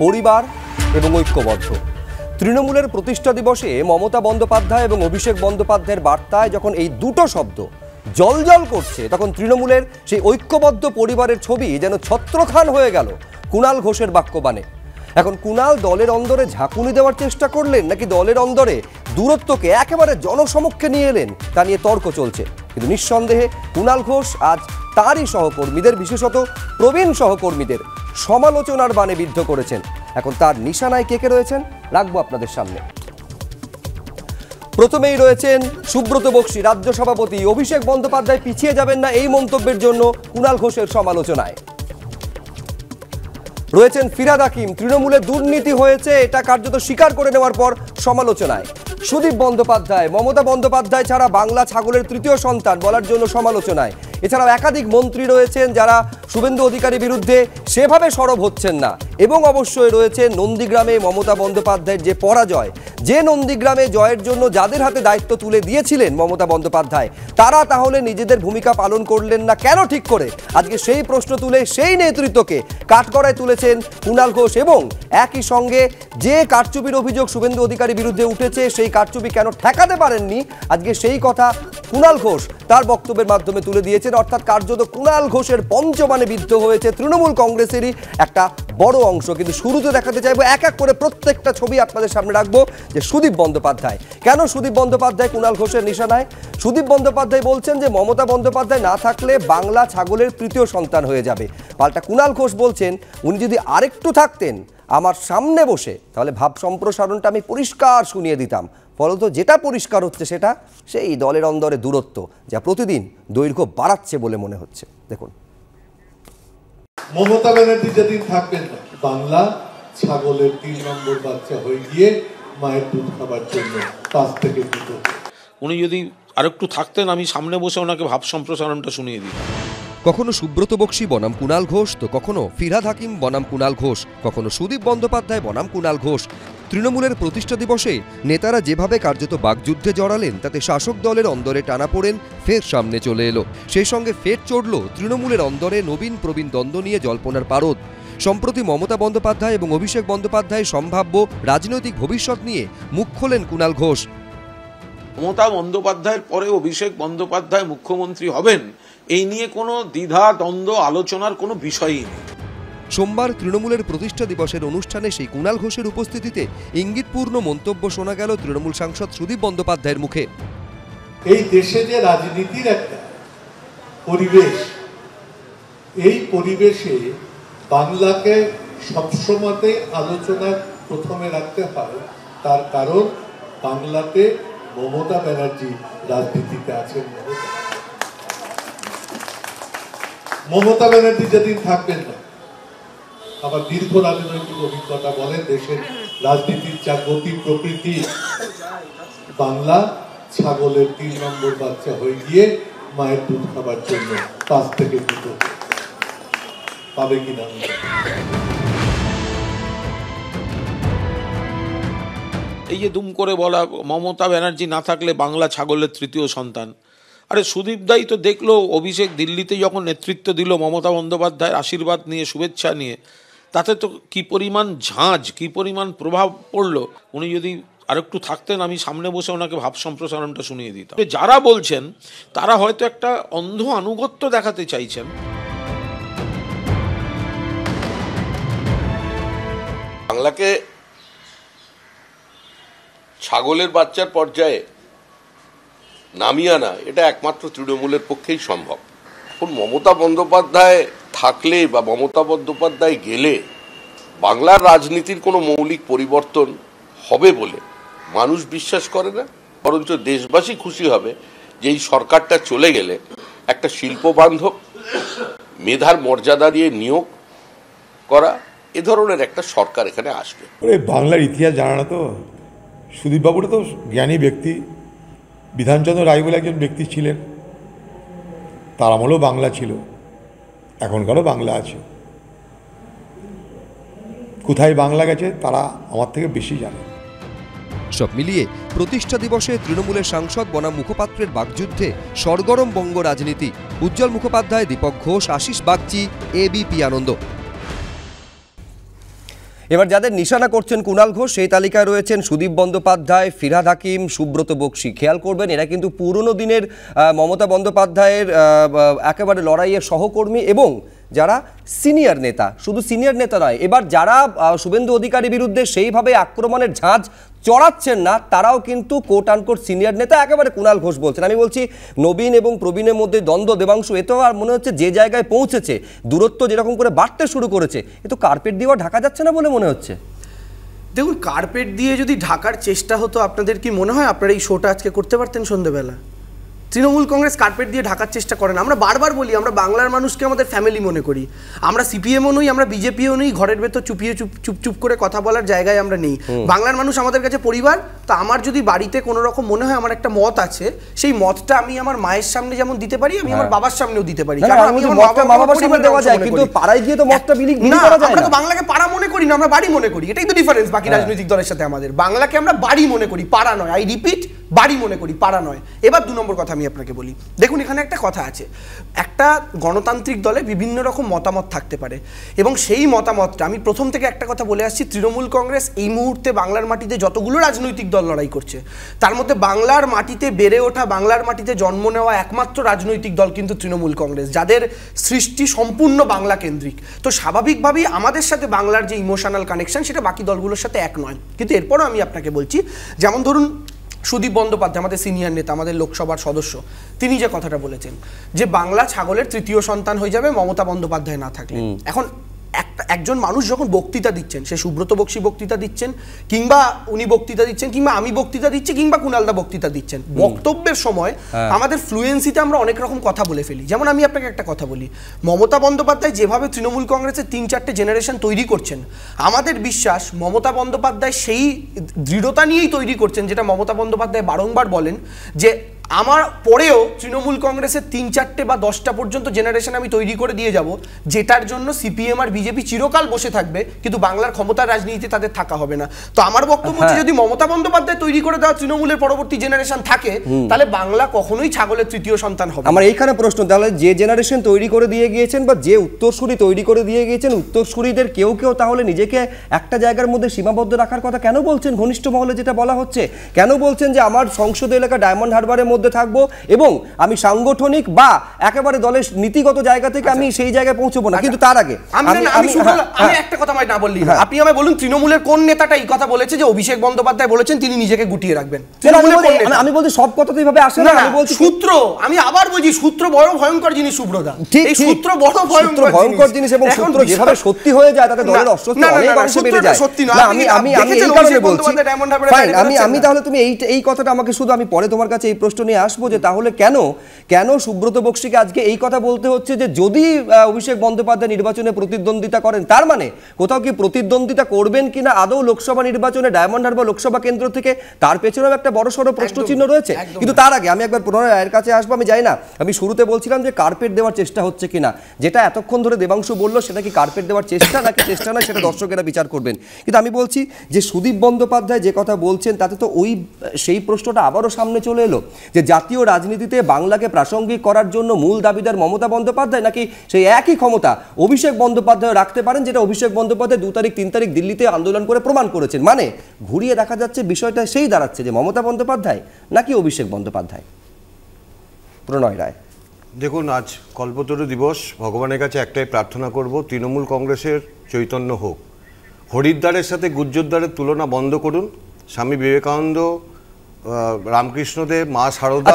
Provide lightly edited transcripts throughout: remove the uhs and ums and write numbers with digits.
পরিবার এবং ঐক্যবদ্ধ। তৃণমূলের প্রতিষ্ঠা দিবসে মমতা বন্দ্যোপাধ্যায় এবং অভিষেক বন্দ্যোপাধ্যায়ের বার্তায় যখন এই দুটো শব্দ জলজল করছে, তখন তৃণমূলের সেই ঐক্যবদ্ধ পরিবারের ছবি যেন ছত্রখান হয়ে গেল কুণাল ঘোষের বাক্যবাণে। এখন কুণাল দলের অন্দরে ঝাঁকুনি দেওয়ার চেষ্টা করলেন, নাকি দলের অন্দরে দূরত্বকে একেবারে জনসমক্ষে নিয়ে এলেন, তা নিয়ে তর্ক চলছে। কিন্তু নিঃসন্দেহে কুণাল ঘোষ আজ তারই সহকর্মীদের, বিশেষত প্রবীণ সহকর্মীদের সমালোচনার বাণে বিদ্ধ করেছেন। এখন তার নিশানায় কে কে রয়েছেন রাখবো আপনাদের সামনে। প্রথমেই রয়েছেন সুব্রত বক্সী, রাজ্য সভাপতি। অভিষেক বন্দ্যোপাধ্যায় পিছিয়ে যাবেন না এই মন্তব্যের জন্য কুণাল ঘোষের সমালোচনায়। রয়েছেন ফিরহাদ হাকিম, তৃণমূলে দুর্নীতি হয়েছে এটা কার্যত স্বীকার করে নেওয়ার পর সমালোচনায়। সুদীপ বন্দ্যোপাধ্যায়, মমতা বন্দ্যোপাধ্যায় ছাড়া বাংলা ছাগলের তৃতীয় সন্তান বলার জন্য সমালোচনায়। এছাড়াও একাধিক মন্ত্রী রয়েছেন যারা শুভেন্দু অধিকারীর বিরুদ্ধে সেভাবে সরব হচ্ছেন না। এবং অবশ্যই রয়েছে নন্দীগ্রামে মমতা বন্দ্যোপাধ্যায়ের যে পরাজয়, যে নন্দীগ্রামে জয়ের জন্য যাদের হাতে দায়িত্ব তুলে দিয়েছিলেন মমতা বন্দ্যোপাধ্যায়, তারা তাহলে নিজেদের ভূমিকা পালন করলেন না কেন ঠিক করে? আজকে সেই প্রশ্ন তুলে সেই নেতৃত্বকে কাঠগড়ায় তুলেছেন কুণাল ঘোষ। এবং একই সঙ্গে যে কারচুপির অভিযোগ শুভেন্দু অধিকারীর বিরুদ্ধে উঠেছে, সেই কারচুপি কেন ঠেকাতে পারেননি, আজকে সেই কথা কুণাল ঘোষ তার বক্তব্যের মাধ্যমে তুলে দিয়েছেন। অর্থাৎ কার্যত কুণাল ঘোষের পঞ্চবাণে বিদ্ধ হয়েছে তৃণমূল কংগ্রেসেরই একটা বড় অংশ। কিন্তু শুরুতে দেখাতে চাইবো, এক এক করে প্রত্যেকটা ছবি আপনাদের সামনে রাখবো, যে সুদীপ বন্দ্যোপাধ্যায়। কেন সুদীপ বন্দ্যোপাধ্যায় কুণাল ঘোষের নিশানায়? সুদীপ বন্দ্যোপাধ্যায় বলছেন যে মমতা বন্দ্যোপাধ্যায় না থাকলে বাংলা ছাগলের তৃতীয় সন্তান হয়ে যাবে। পাল্টা কুণাল ঘোষ বলছেন উনি যদি আরেকটু থাকতেন আমার সামনে বসে, তাহলে ভাব সম্প্রসারণটা আমি পরিষ্কার শুনিয়ে দিতাম। ফলত যেটা পরিষ্কার হচ্ছে সেটা সেই দলের অন্দরে দূরত্ব, যা প্রতিদিন দৈর্ঘ্য বাড়াচ্ছে বলে মনে হচ্ছে। দেখুন, মমতা ব্যানার্জি যেদিন থাকবেন না, বাংলা ছাগলের 3 নম্বর বাচ্চা হয়ে গিয়ে মায়ের দুধ খাবার জন্য কাছ থেকে দিত। উনি যদি আরেকটু থাকতেন আমি সামনে বসে ওনাকে ভাব সম্প্রসারণটা শুনিয়ে দিতাম। কখনো সুব্রত বক্সী বনাম কুণাল ঘোষ, তো কখনো ফিরহাদ হাকিম বনাম কুণাল ঘোষ, কখনো সুদীপ বন্দ্যোপাধ্যায় বনাম কুণাল ঘোষ। তৃণমূলের প্রতিষ্ঠা দিবসে নেতারা যেভাবে কার্যত বাকযুদ্ধে জড়ালেন, তাতে শাসক দলের অন্দরে টানাপোড়েন ফের সামনে চলে এলো। সেই সঙ্গে ফের চড়ল তৃণমূলের অন্দরে নবীন প্রবীণ দ্বন্দ্ব নিয়ে জল্পনার পারদ। সম্প্রতি মমতা বন্দ্যোপাধ্যায় এবং অভিষেক বন্দ্যোপাধ্যায়ের সম্ভাব্য রাজনৈতিক ভবিষ্যৎ নিয়ে মুখ খোলেন কুণাল ঘোষ। মমতা বন্দ্যোপাধ্যায়ের পরে অভিষেক বন্দ্যোপাধ্যায় মুখ্যমন্ত্রী হবেন, এই নিয়ে কোনো দ্বিধা দ্বন্দ্ব আলোচনার কোনো বিষয়ই নেই। সোমবার তৃণমূলের প্রতিষ্ঠা দিবসের অনুষ্ঠানে সেই কুণাল ঘোষের উপস্থিতিতে ইঙ্গিতপূর্ণ মন্তব্য শোনা গেল তৃণমূল সাংসদ সুদীপ বন্দ্যোপাধ্যায়ের মুখে। এই দেশে যে রাজনীতির একটা পরিবেশ, এই পরিবেশে বাংলাকে সবসময়তে আলোচনার প্রথমে রাখতে হয়। তার কারণ বাংলাতে মমতা ব্যানার্জি রাজনীতিতে আছেন। মমতা ব্যানার্জি যেদিন থাকবেন না, আবার দীর্ঘ রাজনৈতিক অভিজ্ঞতা বলেন দেশের রাজনীতির যা গতি প্রকৃতি, বাংলা ছাগলের 3 নম্বর বাচ্চা হয়ে গিয়ে মায়ের দুধ খাবার জন্য কাছ থেকে দিত। পাবে কিনা এই যে দুম করে বলা মমতা ব্যানার্জি না থাকলে বাংলা ছাগলের তৃতীয় সন্তান, আরে সুদীপ দাই তো দেখলো অভিষেক দিল্লিতে যখন নেতৃত্ব দিল মমতা বন্দ্যোপাধ্যায়ের আশীর্বাদ নিয়ে, শুভেচ্ছা নিয়ে, তাতে তো কি পরিমাণ ঝাঁজ, কি পরিমাণ প্রভাব পড়লো। উনি যদি আরেকটু থাকতেন আমি সামনে বসে ওনাকে ভাব সম্প্রসারণটা শুনিয়ে দিতাম। যারা বলছেন তারা হয়তো একটা অন্ধ আনুগত্য দেখাতে চাইছেন। বাংলাকে ছাগলের বাচ্চার পর্যায়ে নামিয়ে আনা, এটা একমাত্র তৃণমূলের পক্ষেই সম্ভব। এখন মমতা বন্দ্যোপাধ্যায় থাকলে বা মমতা বন্দ্যোপাধ্যায় গেলে বাংলার রাজনীতির কোনো মৌলিক পরিবর্তন হবে বলে মানুষ বিশ্বাস করে না। বরঞ্চ দেশবাসী খুশি হবে যে এই সরকারটা চলে গেলে একটা শিল্প বান্ধব, মেধার মর্যাদা দিয়ে নিয়োগ করা, এ ধরনের একটা সরকার এখানে আসবে। বাংলার ইতিহাস জানা না তো। সুদীপবাবুটা তো জ্ঞানী ব্যক্তি, বিধানচন্দ্র রায় বলে একজন ব্যক্তি ছিলেন, তার আমলেও বাংলা ছিল, এখনকারও বাংলা আছে। কোথায় বাংলা গেছে তারা আমার থেকে বেশি জানে। সব মিলিয়ে প্রতিষ্ঠা দিবসে তৃণমূলের সাংসদ বনাম মুখপাত্রের বাকযুদ্ধে সরগরম বঙ্গ রাজনীতি। উজ্জ্বল মুখোপাধ্যায়, দীপক ঘোষ, আশিস বাগচি, এবিপি আনন্দ। এবার যাদের নিশানা করছেন কুণাল ঘোষ সেই তালিকায় রয়েছেন সুদীপ বন্দ্যোপাধ্যায়, ফিরহাদ হাকিম, সুব্রত বক্সী। খেয়াল করবেন এরা কিন্তু পুরনো দিনের মমতা বন্দ্যোপাধ্যায়ের একেবারে লড়াইয়ের সহকর্মী এবং যারা সিনিয়র নেতা। শুধু সিনিয়র নেতা নয়, এবার যারা শুভেন্দু অধিকারীর বিরুদ্ধে সেইভাবে আক্রমণের ঝাঁজ চড়াচ্ছেন না তারাও কিন্তু কোট আনকোট সিনিয়র নেতা। একেবারে কুণাল ঘোষ বলছেন, আমি বলছি নবীন এবং প্রবীণের মধ্যে দ্বন্দ্ব দেবাংশু এতেও আর মনে হচ্ছে যে জায়গায় পৌঁছেছে, দূরত্ব যেরকম করে বাড়তে শুরু করেছে, এ তো কার্পেট দিয়েও ঢাকা যাচ্ছে না বলে মনে হচ্ছে। দেখুন, কার্পেট দিয়ে যদি ঢাকার চেষ্টা হতো, আপনাদের কি মনে হয় আপনারা এই শোটা আজকে করতে পারতেন সন্ধ্যেবেলা? তৃণমূল কংগ্রেস কার্পেট দিয়ে ঢাকার চেষ্টা করে না। আমরা বারবার বলি আমরা বাংলার মানুষকে আমাদের ফ্যামিলি মনে করি। আমরা সিপিএমও নই, আমরা বিজেপিও নই, ঘরের ভেতর চুপ করে কথা বলার জায়গায় আমরা নেই। বাংলার মানুষ আমাদের কাছে পরিবার। তো আমার যদি বাড়িতে কোনো রকম মনে হয় আমার একটা মত আছে, সেই মতটা আমি আমার মায়ের সামনে যেমন দিতে পারি, আমি আমার বাবার সামনেও দিতে পারি। আমরা তো বাংলাকে পাড়া মনে করি না, আমরা বাড়ি মনে করি। এটাই তো ডিফারেন্স বাকি রাজনৈতিক দলের সাথে আমাদের। বাংলাকে আমরা বাড়ি মনে করি, পাড়া নয়। আই রিপিট, বাড়ি মনে করি, পাড়া নয়। এবার 2 নম্বর কথা আমি আপনাকে বলি। দেখুন, এখানে একটা কথা আছে, একটা গণতান্ত্রিক দলে বিভিন্ন রকম মতামত থাকতে পারে এবং সেই মতামতটা আমি প্রথম থেকে একটা কথা বলে আসছি, তৃণমূল কংগ্রেস এই মুহূর্তে বাংলার মাটিতে যতগুলো রাজনৈতিক দল লড়াই করছে তার মধ্যে বাংলার মাটিতে বেড়ে ওঠা, বাংলার মাটিতে জন্ম নেওয়া একমাত্র রাজনৈতিক দল কিন্তু তৃণমূল কংগ্রেস, যাদের সৃষ্টি সম্পূর্ণ বাংলা কেন্দ্রিক। তো স্বাভাবিকভাবেই আমাদের সাথে বাংলার যে ইমোশনাল কানেকশন সেটা বাকি দলগুলোর সাথে এক নয়। কিন্তু এরপরও আমি আপনাকে বলছি, যেমন ধরুন সুদীপ বন্দ্যোপাধ্যায় আমাদের সিনিয়র নেতা, আমাদের লোকসভার সদস্য, তিনি যে কথাটা বলেছেন যে বাংলা ছাগলের তৃতীয় সন্তান হয়ে যাবে মমতা বন্দ্যোপাধ্যায় না থাকলে। এখন একজন মানুষ যখন বক্তৃতা দিচ্ছেন, সে সুব্রত বক্সী বক্তৃতা দিচ্ছেন কিংবা উনি বক্তৃতা দিচ্ছেন কিংবা আমি বক্তৃতা দিচ্ছি কিংবা কুণালদা বক্তৃতা দিচ্ছেন, বক্তব্যের সময় আমাদের ফ্লুয়েন্সিতে আমরা অনেক রকম কথা বলে ফেলি। যেমন আমি আপনাকে একটা কথা বলি, মমতা বন্দ্যোপাধ্যায় যেভাবে তৃণমূল কংগ্রেসের 3-4টে জেনারেশন তৈরি করছেন, আমাদের বিশ্বাস মমতা বন্দ্যোপাধ্যায় সেই দৃঢ়তা নিয়েই তৈরি করছেন যেটা মমতা বন্দ্যোপাধ্যায় বারংবার বলেন যে আমার পরেও তৃণমূল কংগ্রেসের 3-4টে বা 10টা পর্যন্ত জেনারেশন আমি তৈরি করে দিয়ে যাব, যেটার জন্য সিপিএম আর বিজেপি চিরকাল বসে থাকবে, কিন্তু বাংলার ক্ষমতার রাজনীতিতে তাদের থাকা হবে না। তো আমার বক্তব্য হচ্ছে, যদি মমতা বন্দ্যোপাধ্যায় তৈরি করে দেওয়া তৃণমূলের পরবর্তী জেনারেশন থাকে, তাহলে বাংলা কখনোই ছাগলের তৃতীয় সন্তান হবে। আমার এইখানে প্রশ্ন, তাহলে যে জেনারেশন তৈরি করে দিয়ে গিয়েছেন বা যে উত্তরসূরি তৈরি করে দিয়ে গিয়েছেন, উত্তরসূরিদের কেউ তাহলে নিজেকে একটা জায়গার মধ্যে সীমাবদ্ধ রাখার কথা কেন বলছেন? ঘনিষ্ঠ মহলে যেটা বলা হচ্ছে, কেন বলছেন যে আমার সংসদ এলাকা ডায়মন্ড হারবারের মধ্যে থাকবো এবং আমি সাংগঠনিক বা একেবারে দলের নীতিগত জায়গা থেকে আমি সেই জায়গায় পৌঁছবো না? কিন্তু তার আগে আমি একটা কথা না বললি, আপনি আমায় বলুন তৃণমূলের কোন নেতাটা এই কথা বলেছে যে অভিষেক বন্দ্যোপাধ্যায় বলেছেন তিনি নিজেকে গুটিয়ে রাখবেন? আমি বলছি সব কথা তো এইভাবে আসে না। আমি বলছি সূত্র, আমি আবার বলছি সূত্র বড় ভয়ঙ্কর জিনিস সুব্রতা। এই সূত্র বড় ভয়ঙ্কর জিনিস এবং সূত্র যেভাবে সত্যি হয়ে যায় তাতে দলের অস্বস্তি অনেক অংশে বেড়ে যায়। আমি এই কারণে বলছি, আমি তাহলে তুমি এই কথাটা আমাকে শুধু, আমি পরে তোমার কাছে এই প্রশ্ন নিয়ে আসবো যে তাহলে কেন সুব্রত বক্সীকে আজকে এই কথা বলতে হচ্ছে যে যদি অভিষেক বন্দ্যোপাধ্যায় নির্বাচনে প্রতিদ্বন্দ্বিতা করেন, তার মানে কোথাও কি প্রতিদ্বন্দ্বিতা করবেন কিনা আদৌ লোকসভা নির্বাচনে ডায়মন্ড হারবার লোকসভা কেন্দ্র থেকে, তার পেছনেও একটা বড়সড় প্রশ্নচিহ্ন রয়েছে। কিন্তু তার আগে আমি একবার পুনরায় রায়ের কাছে আসবো। আমি যাই না, আমি শুরুতে বলছিলাম যে কার্পেট দেওয়ার চেষ্টা হচ্ছে কিনা, যেটা এতক্ষণ ধরে দেবাংশু বললো সেটা কি কার্পেট দেওয়ার চেষ্টা নাকি চেষ্টা নয় সেটা দর্শকেরা বিচার করবেন। কিন্তু আমি বলছি যে সুদীপ বন্দ্যোপাধ্যায় যে কথা বলছেন তাতে তো সেই প্রশ্নটা আবারও সামনে চলে এলো যে জাতীয় রাজনীতিতে বাংলাকে প্রাসঙ্গিক করার জন্য মূল দাবিদার মমতা বন্দ্যোপাধ্যায় নাকি সেই একই ক্ষমতা অভিষেক বন্দ্যোপাধ্যায় রাখতে পারেন, যেটা অভিষেক বন্দ্যোপাধ্যায় 2 তারিখ 3 তারিখ দিল্লিতে আন্দোলন করে প্রমাণ করেছেন। মানে ঘুরিয়ে দেখা যাচ্ছে বিষয়টা সেই দাঁড়াচ্ছে যে মমতা বন্দ্যোপাধ্যায় নাকি অভিষেক বন্দ্যোপাধ্যায়। প্রণয় রায়, দেখুন, আজ কল্পতরু দিবস, ভগবানের কাছে একটাই প্রার্থনা করব, তৃণমূল কংগ্রেসের চৈতন্য হোক। হরিদ্বারের সাথে গুজ্জরদ্বারের তুলনা বন্ধ করুন। স্বামী বিবেকানন্দ, রামকৃষ্ণদেব, মা শারদা।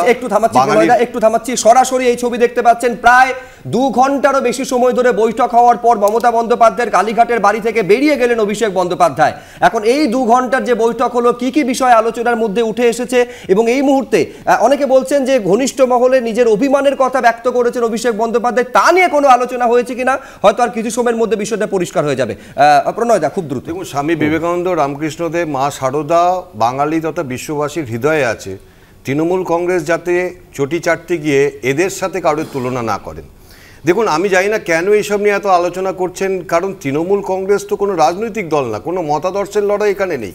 একটু থামাচ্ছি, সরাসরি এই ছবি দেখতে পাচ্ছেন। প্রায় 2 ঘন্টারও বেশি সময় ধরে বৈঠক হওয়ার পর মমতা বন্দ্যোপাধ্যায়ের কালীঘাটের বাড়ি থেকে বেরিয়ে গেলেন অভিষেক বন্দ্যোপাধ্যায়। এখন এই 2 ঘন্টার যে বৈঠক হলো, কি বিষয় আলোচনার মধ্যে উঠে এসেছে এবং এই মুহূর্তে অনেকে বলছেন যে ঘনিষ্ঠ মহলে নিজের অভিমানের কথা ব্যক্ত করেছেন অভিষেক বন্দ্যোপাধ্যায়, তা নিয়ে কোনো আলোচনা হয়েছে কিনা হয়তো আর কিছু সময়ের মধ্যে বিষয়টা পরিষ্কার হয়ে যাবে। প্রণয় দা, খুব দ্রুত। দেখুন, স্বামী বিবেকানন্দ, রামকৃষ্ণদেব, মা শারদা বাঙালি তথা বিশ্ববাসীর হৃদয়ে আছে। তৃণমূল কংগ্রেস যাতে চটি চাটতে গিয়ে এদের সাথে কারোর তুলনা না করেন। দেখুন, আমি জানি না কেন এইসব নিয়ে এত আলোচনা করছেন, কারণ তৃণমূল কংগ্রেস তো কোনো রাজনৈতিক দল না, কোনো মতাদর্শের লড়াই এখানে নেই।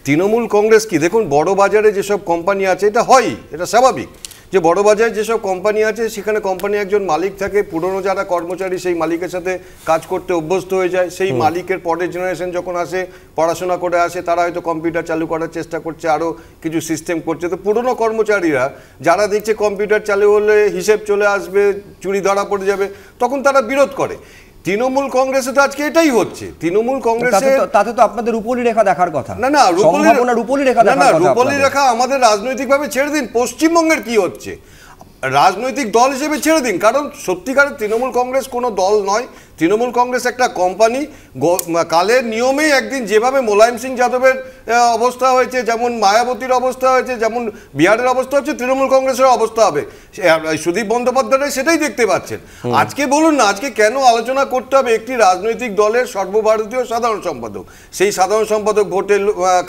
তৃণমূল কংগ্রেস কি, দেখুন বড় বাজারে যেসব কোম্পানি আছে এটা হয়, এটা স্বাভাবিক, যে বড়বাজারে যেসব কোম্পানি আছে সেখানে কোম্পানি একজন মালিক থাকে, পুরনো যারা কর্মচারী সেই মালিকের সাথে কাজ করতে অভ্যস্ত হয়ে যায়, সেই মালিকের পরের জেনারেশন যখন আসে পড়াশোনা করে আসে, তারা হয়তো কম্পিউটার চালু করার চেষ্টা করছে, আরও কিছু সিস্টেম করছে। তো পুরনো কর্মচারীরা যারা দেখছে কম্পিউটার চালু হলে হিসেব চলে আসবে, চুরি ধরা পড়ে যাবে, তখন তারা বিরোধ করে। তৃণমূল কংগ্রেসে তো আজকে এটাই হচ্ছে। তৃণমূল কংগ্রেসে তাতে তো আপনাদের রূপলি রেখা দেখার কথা। না রূপলি রেখা আমাদের রাজনৈতিকভাবে ছেড়ে দিন, পশ্চিমবঙ্গের কি হচ্ছে রাজনৈতিক দল হিসেবে ছেড়ে দিন। কারণ সত্যিকারের তৃণমূল কংগ্রেস কোনো দল নয়, তৃণমূল কংগ্রেস একটা কোম্পানি। কালের নিয়মেই একদিন যেভাবে মোলায়েম সিং যাদবের অবস্থা হয়েছে, যেমন মায়াবতীর অবস্থা হয়েছে, যেমন বিহারের অবস্থা হচ্ছে, তৃণমূল কংগ্রেসের অবস্থা হবে। সুদীপ বন্দ্যোপাধ্যায় সেটাই দেখতে পাচ্ছেন। আজকে বলুন না, আজকে কেন আলোচনা করতে হবে একটি রাজনৈতিক দলের সর্বভারতীয় সাধারণ সম্পাদক? সেই সাধারণ সম্পাদক ভোটে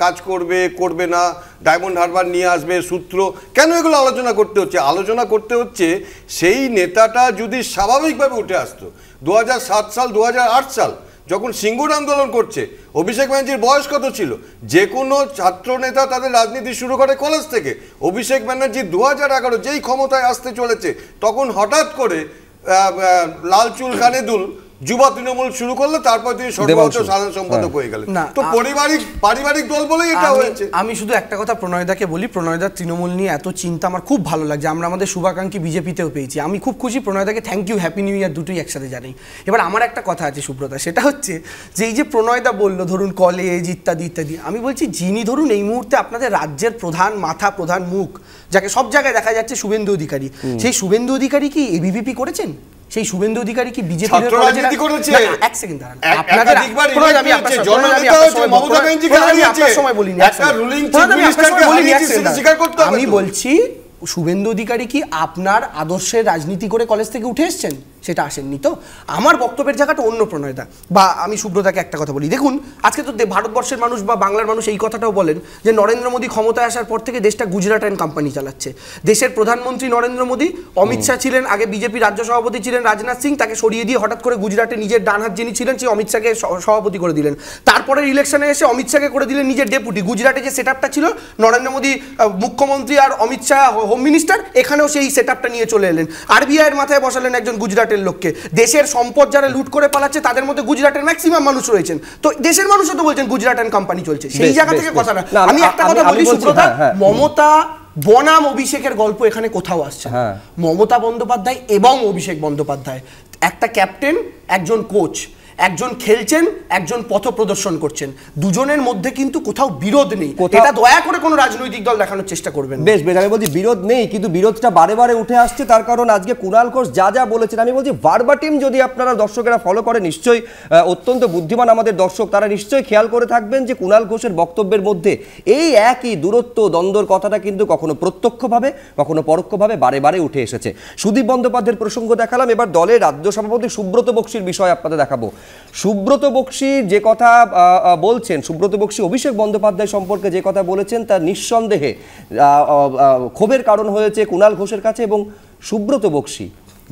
কাজ করবে করবে না, ডায়মন্ড হারবার নিয়ে আসবে, সূত্র, কেন এগুলো আলোচনা করতে হচ্ছে? আলোচনা করতে হচ্ছে সেই নেতাটা যদি স্বাভাবিকভাবে উঠে আসতো। 2007 সাল 2008 সাল যখন সিঙ্গুর আন্দোলন করছে, অভিষেক ব্যানার্জির বয়স কত ছিল? যে কোনো ছাত্র নেতা তাদের রাজনীতি শুরু করে কলেজ থেকে। অভিষেক ব্যানার্জি 2011 যেই ক্ষমতায় আসতে চলেছে, তখন হঠাৎ করে লাল চুল কানে দুল যুবা তৃণমূল শুরু করলে, তারপর তিনি সর্বোচ্চ সাধারণ সম্পাদক হয়ে গেলেন। তো পারিবারিক দল বলেই এটা হয়েছে। আমি শুধু একটা কথা প্রণয়দাকে বলি, প্রণয়দার তৃণমূল নিয়ে এত চিন্তা আমার খুব ভালো লাগছে। আমরা আমাদের শুভাকাঙ্ক্ষী বিজেপিতেও পেয়েছি, আমি খুব খুশি। প্রণয়দাকে thank you, happy new year দুটোই একসাথে জানাই। এবার আমার একটা কথা আছে সুব্রতা, সেটা হচ্ছে যে এই যে প্রণয়দা বললো ধরুন কলেজ ইত্যাদি ইত্যাদি, আমি বলছি যিনি ধরুন এই মুহূর্তে আপনাদের রাজ্যের প্রধান মাথা, প্রধান মুখ, যাকে সব জায়গায় দেখা যাচ্ছে, শুভেন্দু অধিকারী, সেই শুভেন্দু অধিকারী কি এবিভিপি করেছেন? সেই শুভেন্দু অধিকারী কি বিজেপি এক সেকেন্ড দাঁড়ান, আপনাদের আমি বলছি শুভেন্দু অধিকারী কি আপনার আদর্শের রাজনীতি করে কলেজ থেকে উঠে এসছেন? সেটা আসেননি তো। আমার বক্তব্যের জায়গাটা অন্য প্রণয়দা। বা আমি সুব্রতাকে একটা কথা বলি, দেখুন আজকে তো ভারতবর্ষের মানুষ বা বাংলার মানুষ এই কথাটাও বলেন যে নরেন্দ্র মোদী ক্ষমতায় আসার পর থেকে দেশটা গুজরাট অ্যান্ড কোম্পানি চালাচ্ছে। দেশের প্রধানমন্ত্রী নরেন্দ্র মোদী, অমিত শাহ ছিলেন আগে, বিজেপি রাজ্য সভাপতি ছিলেন রাজনাথ সিং, তাকে সরিয়ে দিয়ে হঠাৎ করে গুজরাটে নিজের ডান হাত যিনি ছিলেন সেই অমিত শাহকে সভাপতি করে দিলেন। তারপরে ইলেকশনে এসে অমিত শাহকে করে দিলেন নিজের ডেপুটি। গুজরাটে যে সেট আপটা ছিল, নরেন্দ্র মোদী মুখ্যমন্ত্রী আর অমিত শাহ হোম মিনিস্টার, এখানেও সেই সেট আপটা নিয়ে চলে এলেন। আরবিআইয়ের মাথায় বসালেন একজন গুজরাটের লোককে। দেশের সম্পদ যারা লুট করে পালাচ্ছে তাদের মধ্যে গুজরাটের ম্যাক্সিমাম মানুষ রয়েছেন। তো দেশের মানুষও তো বলছেন গুজরাট অ্যান্ড কোম্পানি চলছে, সেই জায়গা থেকে কথা না। আমি একটা কথা বলি সুব্রতা, মমতা বনাম অভিষেকের গল্প এখানে কোথাও আসছে। মমতা বন্দ্যোপাধ্যায় এবং অভিষেক বন্দ্যোপাধ্যায় একটা ক্যাপ্টেন, একজন কোচ, একজন খেলছেন, একজন পথ প্রদর্শন করছেন, দুজনের মধ্যে কিন্তু কোথাও বিরোধ নেই। এটা দয়া করে কোনো রাজনৈতিক দল দেখানোর চেষ্টা করবেন। বেশ বেশ, আমি বলছি বিরোধ নেই, কিন্তু বিরোধটা বারে বারে উঠে আসছে। তার কারণ আজকে কুণাল ঘোষ যা যা বলেছেন, আমি বলছি ভার্বাটিম যদি আপনারা দর্শকেরা ফলো করে, নিশ্চয়ই অত্যন্ত বুদ্ধিমান আমাদের দর্শক, তারা নিশ্চয়ই খেয়াল করে থাকবেন যে কুণাল ঘোষের বক্তব্যের মধ্যে এই একই দূরত্ব দ্বন্দ্বর কথাটা কিন্তু কখনো প্রত্যক্ষভাবে কখনো পরোক্ষভাবে বারে বারে উঠে এসেছে। সুদীপ বন্দ্যোপাধ্যায়ের প্রসঙ্গ দেখালাম, এবার দলের রাজ্য সভাপতি সুব্রত বক্সির বিষয় আপনাদের দেখাবো। সুব্রত বক্সি যে কথা বলছেন, সুব্রত বক্সি অভিষেক বন্দ্যোপাধ্যায় সম্পর্কে যে কথা বলেছেন, তার নিঃসন্দেহে ক্ষোভের কারণ হয়েছে কুণাল ঘোষের কাছে। এবং সুব্রত বক্সি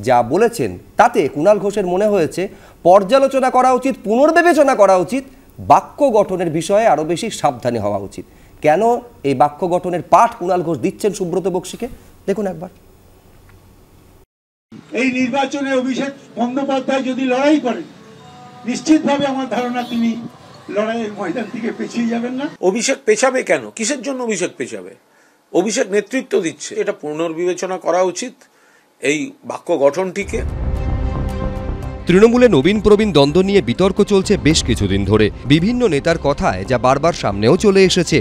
যা বলেছেন তাতে কুণাল ঘোষের মনে হয়েছে পর্যালোচনা করা উচিত, পুনর্বিবেচনা করা উচিত, বাক্য গঠনের বিষয়ে আরও বেশি সাবধানী হওয়া উচিত। কেন এই বাক্য গঠনের পাঠ কুণাল ঘোষ দিচ্ছেন সুব্রত বক্সিকে, দেখুন একবার। এই নির্বাচনে অভিষেক বন্দ্যোপাধ্যায় যদি লড়াই করেন, নিশ্চিতভাবে আমার ধারণা তিনি লড়াইয়ের ময়দান থেকে পেছিয়ে যাবেন না। অভিষেক পেছাবে কেন? কিসের জন্য অভিষেক পেছাবে? অভিষেক নেতৃত্ব দিচ্ছে, এটা পুনর্বিবেচনা করা উচিত এই বাক্য গঠনটিকে। তৃণমূলে নবীন প্রবীণ দ্বন্দ্ব নিয়ে বিতর্ক চলছে বেশ কিছুদিন ধরে, বিভিন্ন নেতার কথায় যা বারবার সামনেও চলে এসেছে।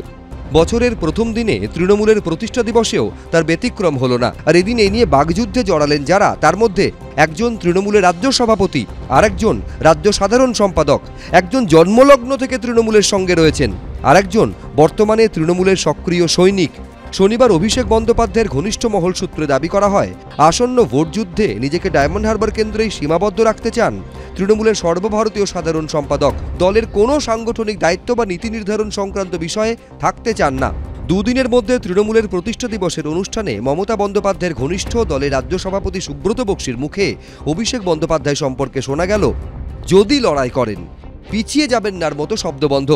বছরের প্রথম দিনে তৃণমূলের প্রতিষ্ঠা দিবসেও তার ব্যতিক্রম হলো না। আর এদিন এই নিয়ে বাগযুদ্ধে জড়ালেন যারা, তার মধ্যে একজন তৃণমূলের রাজ্য সভাপতি, আর একজন রাজ্য সাধারণ সম্পাদক, একজন জন্মলগ্ন থেকে তৃণমূলের সঙ্গে রয়েছেন, আর একজন বর্তমানে তৃণমূলের সক্রিয় সৈনিক। শনিবার অভিষেক বন্দ্যোপাধ্যায়ের ঘনিষ্ঠ মহল সূত্রে দাবি করা হয়, আসন্ন ভোট যুদ্ধে নিজেকে ডায়মন্ড হারবার কেন্দ্রেই সীমাবদ্ধ রাখতে চান তৃণমূলের সর্বভারতীয় সাধারণ সম্পাদক। দলের কোনো সাংগঠনিক দায়িত্ব বা নীতি নির্ধারণ সংক্রান্ত বিষয়ে থাকতে চান না। দুদিনের মধ্যে তৃণমূলের প্রতিষ্ঠা দিবসের অনুষ্ঠানে মমতা বন্দ্যোপাধ্যায়ের ঘনিষ্ঠ দলের রাজ্য সভাপতি সুব্রত বক্সির মুখে অভিষেক বন্দ্যোপাধ্যায় সম্পর্কে শোনা গেল, যদি লড়াই করেন পিছিয়ে যাবেন নার মতো শব্দবন্ধ,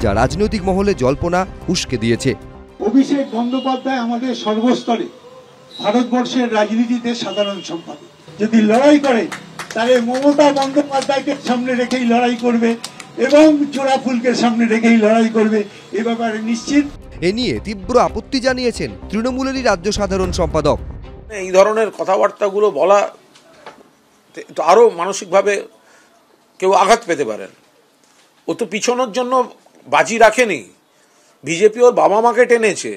যা রাজনৈতিক মহলে জল্পনা উস্কে দিয়েছে। অভিষেক বন্দ্যোপাধ্যায় আমাদের সর্বস্তরে ভারতবর্ষের রাজনীতিতে সাধারণ সম্পাদক। যদি লড়াই করে তাহলে মমতা বন্দ্যোপাধ্যায়কে সামনে রেখেই লড়াই করবে এবং জোড়া ফুলকে সামনে রেখেই লড়াই করবে, এ ব্যাপারে নিশ্চিত। এ নিয়ে তীব্র আপত্তি জানিয়েছেন তৃণমূলেরই রাজ্য সাধারণ সম্পাদক। এই ধরনের কথাবার্তাগুলো বলা তো আরো মানসিকভাবে কেউ আঘাত পেতে পারেন। ও তো পিছনের জন্য বাজি রাখেনি, বিজেপি ওর বাবা মাকে টেনেছে,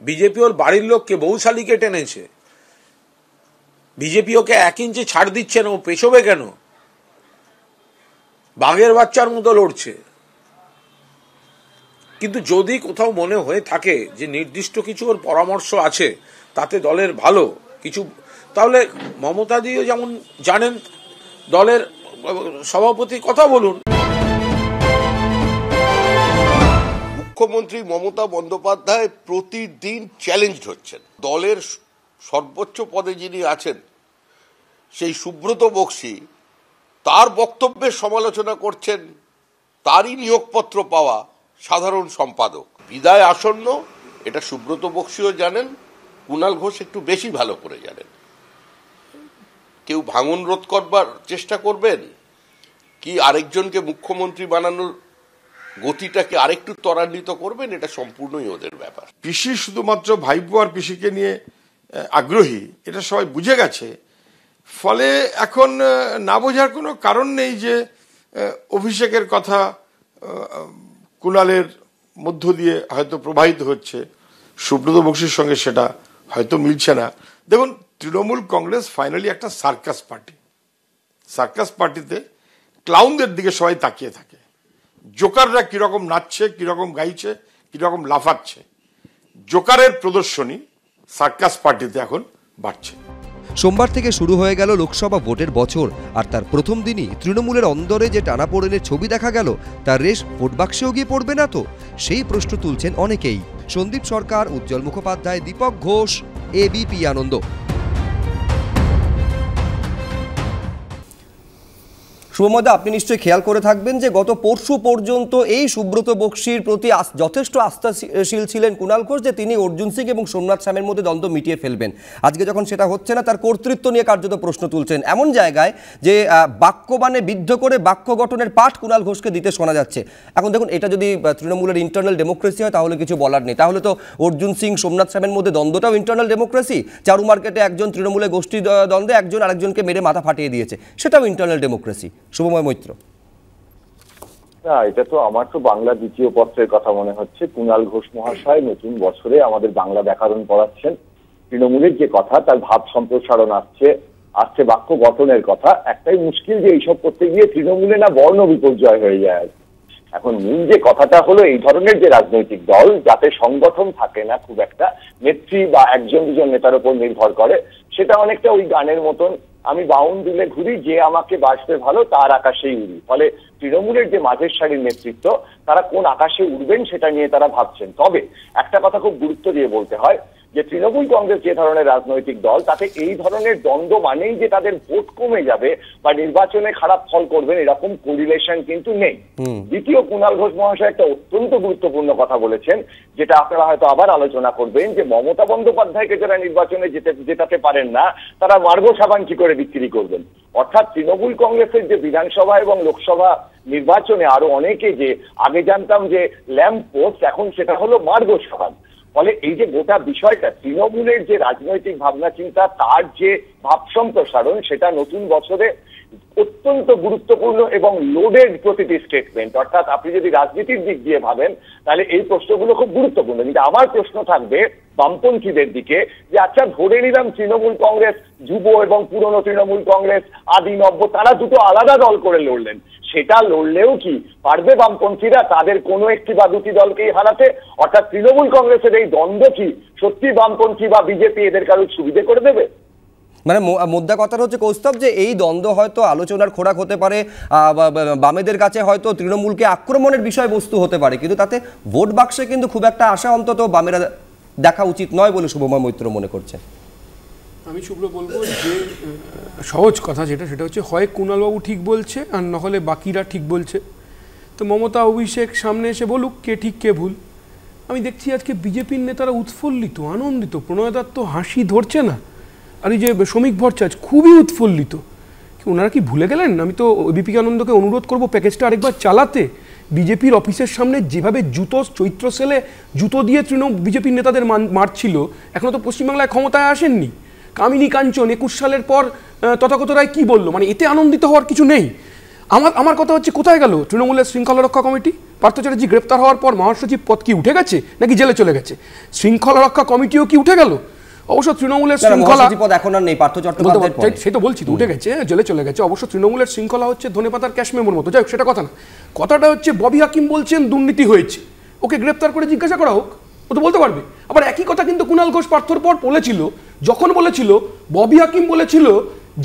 বিজেপি ওর বাড়ির লোককে বৌশালীকে টেনেছে, বিজেপি ওকে 1 ইঞ্চি ছাড় দিচ্ছে না, ও পেছবে কেন? বাঘের বাচ্চার মতো লড়ছে। কিন্তু যদি কোথাও মনে হয়ে থাকে যে নির্দিষ্ট কিছু ওর পরামর্শ আছে তাতে দলের ভালো কিছু, তাহলে মমতাদিও যেমন জানেন দলের সভাপতি, কথা বলুন। মুখ্যমন্ত্রী মমতা বন্দ্যোপাধ্যায় প্রতিদিন চ্যালেঞ্জড হচ্ছেন। দলের সর্বোচ্চ পদে যিনি আছেন সেই সুব্রত বক্সী তার বক্তব্যের সমালোচনা করছেন তারই নিয়োগপত্র পাওয়া সাধারণ সম্পাদক। বিদায় আসন্ন, এটা সুব্রত বক্সীও জানেন, কুণাল ঘোষ একটু বেশি ভালো করে জানেন। কেউ ভাঙন রোধ করবার চেষ্টা করবেন কি আরেকজনকে মুখ্যমন্ত্রী বানানোর গতিটাকে আরেকটু ত্বরান্বিত করবেন, এটা সম্পূর্ণই ওদের ব্যাপার। পিসি শুধুমাত্র ভাইপো আর পিসিকে নিয়ে আগ্রহী, এটা সবাই বুঝে গেছে। ফলে এখন না বোঝার কোনো কারণ নেই যে অভিষেকের কথা কুণালের মধ্য দিয়ে হয়তো প্রবাহিত হচ্ছে, সুব্রত বক্সীর সঙ্গে সেটা হয়তো মিলছে না। দেখুন, তৃণমূল কংগ্রেস ফাইনালি একটা সার্কাস পার্টি। সার্কাস পার্টিতে ক্লাউনদের দিকে সবাই তাকিয়ে থাকে, জোকাররা কিরকম নাচছে, কিরকম গাইছে, কিরকম লাফাচ্ছে। জোকারের প্রদর্শনী সার্কাস পার্টিতে এখন বাড়ছে। সোমবার থেকে শুরু হয়ে গেল লোকসভা ভোটের বছর, আর তার প্রথম দিনই তৃণমূলের অন্দরে যে টানাপোড়েনের ছবি দেখা গেল তার রেশ ভোট বাক্সেও গিয়ে পড়বে না তো? সেই প্রশ্ন তুলছেন অনেকেই। সন্দীপ সরকার, উজ্জ্বল মুখোপাধ্যায়, দীপক ঘোষ, এবিপি আনন্দ। শুভমদা, আপনি নিশ্চয়ই খেয়াল করে থাকবেন যে গত পরশু পর্যন্ত এই সুব্রত বক্সীর প্রতি যথেষ্ট আস্থাশীল ছিলেন কুণাল ঘোষ যে তিনি অর্জুন সিং এবং সোমনাথ শ্যামের মধ্যে দ্বন্দ্ব মিটিয়ে ফেলবেন। আজকে যখন সেটা হচ্ছে না, তার কর্তৃত্ব নিয়ে কার্যত প্রশ্ন তুলছেন, এমন জায়গায় যে বাক্যবাণে বিদ্ধ করে বাক্য গঠনের পাঠ কুণাল ঘোষকে দিতে শোনা যাচ্ছে। এখন দেখুন, এটা যদি তৃণমূলের ইন্টারনাল ডেমোক্রেসি হয় তাহলে কিছু বলার নেই, তাহলে তো অর্জুন সিং সোমনাথ শ্যামের মধ্যে দ্বন্দ্বটাও ইন্টারনাল ডেমোক্রেসি। চারু মার্কেটে একজন তৃণমূলের গোষ্ঠী দ্বন্দ্বে একজন আরেকজনকে মেরে মাথা ফাটিয়ে দিয়েছে, সেটাও ইন্টারনাল ডেমোক্রেসি। শুভময় মৈত্র। না, এটা তো আমার তো বাংলা দ্বিতীয় পত্রের কথা মনে হচ্ছে। কুণাল ঘোষ মহাশয় নতুন বছরে আমাদের বাংলা ব্যাকরণ পড়াচ্ছেন। তৃণমূলের যে কথা, তার ভাব সম্প্রসারণ আসছে বাক্য গঠনের কথা। একটাই মুশকিল যে এইসব করতে গিয়ে তৃণমূলে না বর্ণ বিপর্যয় হয়ে যায়। এখন মূল যে কথাটা হলো, এই ধরনের যে রাজনৈতিক দল যাতে সংগঠন থাকে না খুব একটা, নেত্রী বা একজন দুজন নেতার উপর নির্ভর করে, সেটা অনেকটা ওই গানের মতন, আমি বাউন দিলে ঘুরি, যে আমাকে বাসবে ভালো তার আকাশেই উড়ি। ফলে তৃণমূলের যে মাঝের সারির নেতৃত্ব, তারা কোন আকাশে উঠবেন সেটা নিয়ে তারা ভাবছেন। তবে একটা কথা খুব গুরুত্ব দিয়ে বলতে হয় যে তৃণমূল কংগ্রেস যে ধরনের রাজনৈতিক দল, তাতে এই ধরনের দ্বন্দ্ব মানেই যে তাদের ভোট কমে যাবে বা নির্বাচনে খারাপ ফল করবেন এরকম কোরিলেশন কিন্তু নেই। দ্বিতীয়, কুণাল ঘোষ মহাশয় একটা অত্যন্ত গুরুত্বপূর্ণ কথা বলেছেন, যেটা আপনারা হয়তো আবার আলোচনা করবেন, যে মমতা বন্দ্যোপাধ্যায়কে যারা নির্বাচনে জেতাতে পারেন না, তারা মার্গো সাবান কি করে বিক্রি করবেন। অর্থাৎ তৃণমূল কংগ্রেসের যে বিধানসভা এবং লোকসভা নির্বাচনে আরো অনেকে যে আগে জানতাম যে ল্যাম্প পোস্ট, এখন সেটা হলো মার্গো সাবান। ফলে এই যে গোটা বিষয়টা, তৃণমূলের যে রাজনৈতিক ভাবনা চিন্তা, তার যে ভাব সম্প্রসারণ, সেটা নতুন বছরে অত্যন্ত গুরুত্বপূর্ণ এবং লোডেড প্রতিটি স্টেটমেন্ট। অর্থাৎ আপনি যদি রাজনীতির দিক দিয়ে ভাবেন তাহলে এই প্রশ্নগুলো খুব গুরুত্বপূর্ণ। কিন্তু আমার প্রশ্ন থাকবে বামপন্থীদের দিকে, যে আচ্ছা ধরে নিলাম তৃণমূল কংগ্রেস, যুব এবং পুরনো তৃণমূল কংগ্রেস, আদি নব্য, তারা দুটো আলাদা দল করে লড়লেন, সেটা লড়লেও কি পারবে বামপন্থীরা তাদের কোনো একটি বা দুটি দলকেই হারাতে? অর্থাৎ তৃণমূল কংগ্রেসের এই দ্বন্দ্ব কি সত্যি বামপন্থী বা বিজেপি এদের কারোর সুবিধে করে দেবে? মানে মোদ্দা কথাটা হচ্ছে কৌস্তব, যে এই দ্বন্দ্ব হয়তো আলোচনার খোরাক হতে পারে, বামেদের কাছে হয়তো তৃণমূলকে আক্রমণের বিষয়বস্তু হতে পারে, কিন্তু তাতে ভোট বাক্সে কিন্তু খুব একটা আশা অন্তত বামেরা দেখা উচিত নয় বলে শুভময় মৈত্র মনে করছেন। আমি শুভ্র বলবো যে সহজ কথা সেটা হচ্ছে, হয় কুণালবাবু ঠিক বলছে আর নাহলে বাকিরা ঠিক বলছে। তো মমতা অভিষেক সামনে এসে বলুক কে ঠিক কে ভুল। আমি দেখছি আজকে বিজেপির নেতারা উৎফুল্লিত, আনন্দিত। প্রণয় দত্ত হাসি ধরছে না, আর এই যে শ্রমিক ভট্টাচার্য খুবই উৎফুল্লিত। ওনারা কি ভুলে গেলেন? আমি তো বিপি আনন্দকে অনুরোধ করব প্যাকেজটা আরেকবার চালাতে। বিজেপির অফিসের সামনে যেভাবে চৈত্র সেলে জুতো দিয়ে বিজেপির নেতাদের মারছিল, এখনো তো পশ্চিমবাংলায় ক্ষমতায় আসেননি। কামিনী কাঞ্চন 21 সালের পর তথাগত রায় কি বললো, মানে এতে আনন্দিত হওয়ার কিছু নেই। আমার কথা হচ্ছে, কোথায় গেল তৃণমূলের শৃঙ্খলা রক্ষা কমিটি? পার্থ চ্যাটার্জি গ্রেপ্তার হওয়ার পর মহাসচিব পদ কি উঠে গেছে নাকি জেলে চলে গেছে? শৃঙ্খলা রক্ষা কমিটিও কি উঠে গেল? অবশ্য তৃণমূলের শৃঙ্খলা এখন আর নেই, পার্থ চট্টোপাধ্যায় সেই তো বলছি তো, উঠে গেছে, জেলে চলে গেছে। অবশ্য তৃণমূলের শৃঙ্খলা হচ্ছে ধনেপাতার ক্যাশ মেমোর মতো। যাই হোক, সেটা কথা না। কথাটা হচ্ছে ববি হাকিম বলছেন দুর্নীতি হয়েছে, ওকে গ্রেপ্তার করে জিজ্ঞাসা করা হোক, ও তো বলতে পারবে। আবার একই কথা কিন্তু কুণাল ঘোষ পার্থর পর বলেছিল, যখন বলেছিল ববি হাকিম বলেছিল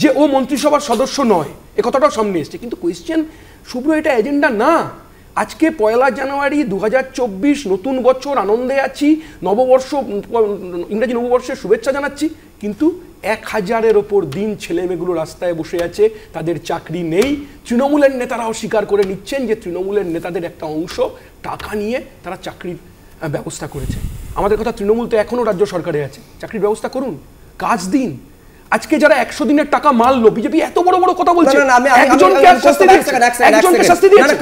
যে ও মন্ত্রিসভার সদস্য নয়, এ কথাটাও সামনে এসছে। কিন্তু কোয়েশ্চেন শুভ্র, এটা এজেন্ডা না। আজকে 1 জানুয়ারি 2024, নতুন বছর, আনন্দে আছি, নববর্ষ, ইংরেজি নববর্ষের শুভেচ্ছা জানাচ্ছি, কিন্তু 1000-এর ওপর দিন ছেলেমেয়েগুলো রাস্তায় বসে আছে, তাদের চাকরি নেই। তৃণমূলের নেতারাও স্বীকার করে নিচ্ছেন যে তৃণমূলের নেতাদের একটা অংশ টাকা নিয়ে তারা চাকরির ব্যবস্থা করেছে। আমাদের কথা, তৃণমূল তো এখনও রাজ্য সরকারে আছে, চাকরির ব্যবস্থা করুন, কাজ দিন। আজকে যারা 100 দিনের টাকা মারলো, বিজেপি এত বড় বড় কথা বলছে,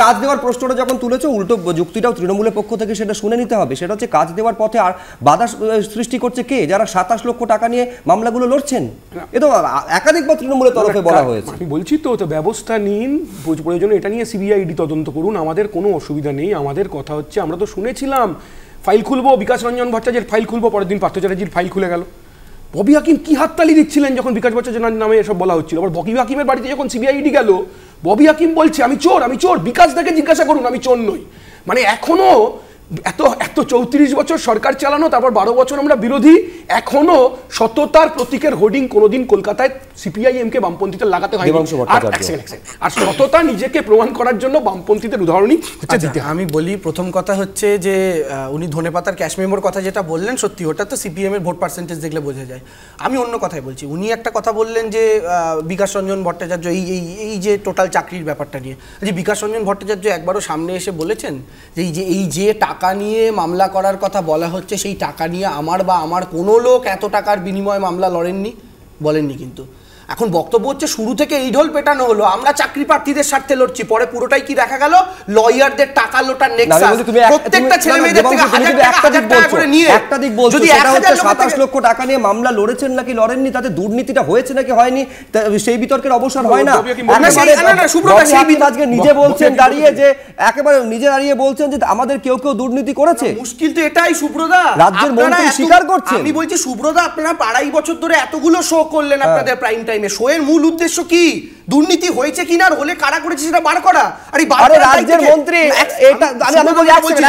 কাজ দেওয়ার প্রশ্নটা যখন তুলেছে, উল্টো যুক্তিটাও তৃণমূলের পক্ষ থেকে সেটা শুনে নিতে হবে। সেটা হচ্ছে কাজ দেওয়ার পথে আর বাধা সৃষ্টি করছে কে? যারা 27 লক্ষ টাকা নিয়ে মামলাগুলো লড়ছেন। এ তো একাধিকবার তৃণমূলের তরফে বলা হয়েছে। আমি বলছি তো ব্যবস্থা নিন, প্রয়োজনে এটা নিয়ে সিবিআইডি তদন্ত করুন, আমাদের কোনো অসুবিধা নেই। আমাদের কথা হচ্ছে, আমরা তো শুনেছিলাম ফাইল খুলবো, বিকাশ রঞ্জন ভট্টাচার্যের ফাইল খুলবো, পরের দিন পার্থ চ্যাটার্জির ফাইল খুলে গেল। ববি হাকিম কি হাততালি দিচ্ছিলেন যখন বিকাশ ভট্টাচার্যের নামে এসব বলা হচ্ছিল। আবার ববি হাকিমের বাড়িতে যখন সিবিআইডি গেল, ববি হাকিম বলছে আমি চোর, আমি চোর, বিকাশ থেকে জিজ্ঞাসা করুন, আমি চোর নই। মানে এখনো এত 34 বছর সরকার চালানো, তারপর 12 বছর আমরা বিরোধী, এখনো সততার প্রতীকের হোর্ডিং কোনোদিন কলকাতায় সিপিআইএমকে বামপন্থীদের লাগাতে হয়। আর সততা নিজেকে প্রমাণ করার জন্য বামপন্থীদের উদাহরণই হচ্ছে দিতে। আমি বলি, প্রথম কথা হচ্ছে যে উনি ধনেপাতার ক্যাশ মেমোর কথা যেটা বললেন, সত্যি ওটা তো সিপিএম এর ভোট পার্সেন্টেজ দেখলে বোঝা যায়। আমি অন্য কথাই বলছি। উনি একটা কথা বললেন যে বিকাশ রঞ্জন ভট্টাচার্য এই যে টোটাল চাকরির ব্যাপারটা নিয়ে, যে বিকাশ রঞ্জন ভট্টাচার্য একবারও সামনে এসে বলেছেন যে এই যে টাকা নিয়ে মামলা করার কথা বলা হচ্ছে, সেই টাকা নিয়ে আমার বা আমার কোনো লোক এত টাকার বিনিময়ে মামলা লড়েননি, বলেননি। কিন্তু এখন বক্তব্য হচ্ছে শুরু থেকে এই ঢোল পেটানো হলো, আমরা চাকরি প্রার্থীদের স্বার্থে লড়ছি, পরে পুরোটাই কি দেখা গেল? লয়ারদের টাকা লোটার নেক্সাস। প্রত্যেকটা ছেলে মেয়েদের থেকে 1000 টাকা করে নিয়ে একটা দিক বলছো, সেটা হচ্ছে 27 লক্ষ টাকা নিয়ে মামলা লড়েছেন নাকি লড়েননি, তাতে দুর্নীতিটা হয়েছে নাকি হয়নি, সেই বিতর্কের অবসর হয় না। আজকে নিজে বলছেন দাঁড়িয়ে, যে একেবারে নিজে দাঁড়িয়ে বলছেন যে আমাদের কেউ দুর্নীতি করেছে। মুশকিল তো এটাই সুব্রদা, রাজ্যের মন্ত্রী স্বীকার করছেন। আমি বলছি সুব্রদা, আপনারা 2.5 বছর ধরে এতগুলো শো করলেন আপনাদের প্রাইম টাইম, শোয়ের মূল উদ্দেশ্য কি? দুর্নীতি হয়েছে কিনা, আর হলে কারা করেছে সেটা বার করা। আরে রাজ্যের মন্ত্রী, এটা আমি বলি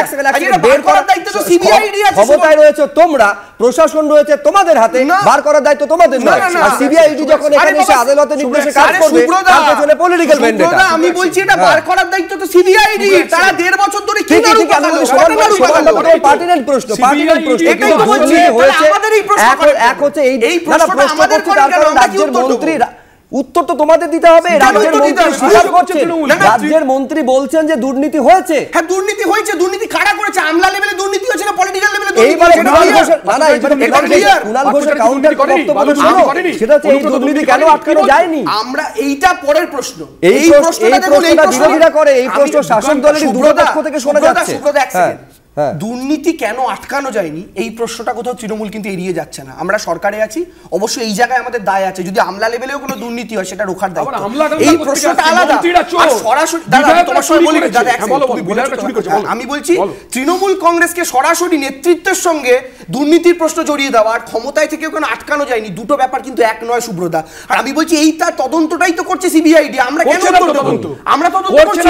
বের করার দায়িত্ব তো সিবিআইডি আছে, ক্ষমতায় রয়েছে তোমরা, প্রশাসন রয়েছে তোমাদের হাতে, বার করার দায়িত্ব তোমাদের নয়। আর সিবিআইডি যখন এখানে এসে আদালতের নির্দেশে কাজ করবে, তার পেছনে পলিটিক্যাল ভেন্ডেটা। আমি বলছি এটা বার করার দায়িত্ব তো সিবিআইডি। তারা 1.5 বছর ধরে কি নাড়ু পার্টিনেন্ট প্রশ্ন, এটাই তো বলছি আমাদের এই প্রশ্ন। এক হচ্ছে এই প্রশ্নটা আমাদের করার কারণে রাজ্যের মন্ত্রী, উত্তর তো তোমাদের দিতে হবে। রাজ্যের মন্ত্রী স্বীকার করছেন, রাজ্যের মন্ত্রী বলছেন যে দুর্নীতি হয়েছে। হ্যাঁ, দুর্নীতি হয়েছে। দুর্নীতি কারা করেছে? আমলা লেভেলে দুর্নীতি হয়েছে না পলিটিক্যাল লেভেলে? এইবারে কুণাল ঘোষের কাউন্টার বক্তব্য শোনো, সেটা হচ্ছে এই দুর্নীতি কেন আটকানো যায়নি। আমরা এইটা পরের প্রশ্ন, এই প্রশ্নটা বিরোধীরা করে, এই প্রশ্ন শাসক দলের দুরপক্ষ থেকে শোনা যাচ্ছে। দুর্নীতি কেন আটকানো যায়নি এই প্রশ্নটা কোথাও তৃণমূল কিন্তু এড়িয়ে যাচ্ছে না। আমরা সরকারে আছি, অবশ্যই এই জায়গায় আমাদের দায় আছে। যদি আমলা লেভেলেও কোনো দুর্নীতি হয় সেটা রোখার দায়িত্ব, এই প্রশ্নটা আলাদা। আর সরাসরি আমি বলছি তৃণমূল কংগ্রেসকে সরাসরি নেতৃত্বের সঙ্গে দুর্নীতির প্রশ্ন জড়িয়ে দেওয়া আর ক্ষমতায় থেকেও কোনো আটকানো যায়নি, দুটো ব্যাপার কিন্তু এক নয় সুব্রতা। আর আমি বলছি এই তার তদন্তটাই তো করছে সিবিআইডি। আমরা কেন তদন্ত? আমরা তদন্ত করছি,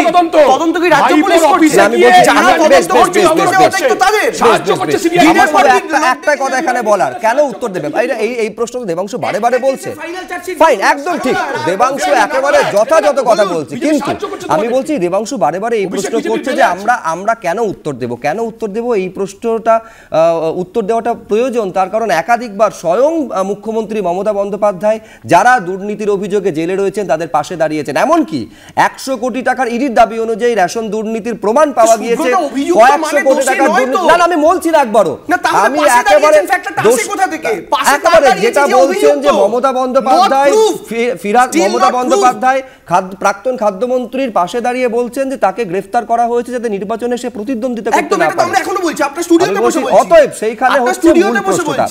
তদন্ত কি রাজ্য পুলিশ করছে? যারা তদন্ত করছে একটা কথা এখানে বলার, কেন উত্তর দেবে এই প্রশ্ন তো দেবাংশু বারে বারে বলছে। ফাইন, একদম ঠিক, দেবাংশু একেবারে যথাযথ কথা বলছে। কিন্তু আমি বলছি দেবাংশু বারে বারে এই প্রশ্ন করছে যে আমরা কেন উত্তর দেব, কেন উত্তর দেব, এই প্রশ্নটা উত্তর দেওয়াটা প্রয়োজন। তার কারণ একাধিকবার স্বয়ং মুখ্যমন্ত্রী মমতা বন্দ্যোপাধ্যায় যারা দুর্নীতির অভিযোগে জেলে রয়েছেন তাদের পাশে দাঁড়িয়েছেন। এমনকি 100 কোটি টাকার ইডির দাবি অনুযায়ী রেশন দুর্নীতির প্রমাণ পাওয়া গিয়েছে, কয়েকশো কোটি টাকার দুর্নীতি, না আমি বলছি না একবারও, আমি একেবারে যেটা বলছেন যে মমতা বন্দ্যোপাধ্যায় প্রাক্তন খাদ্যমন্ত্রীর পাশে দাঁড়িয়ে বলছেন যে তাকে গ্রেফতার করা হয়েছে যাতে নির্বাচনে সে প্রতিদ্বন্দ্বিতা করতে না পারে। এখনো বলছি আপনার স্টুডিওতে বসে বলছি, অতএব সেইখানে হচ্ছে মূল প্রশ্নটা।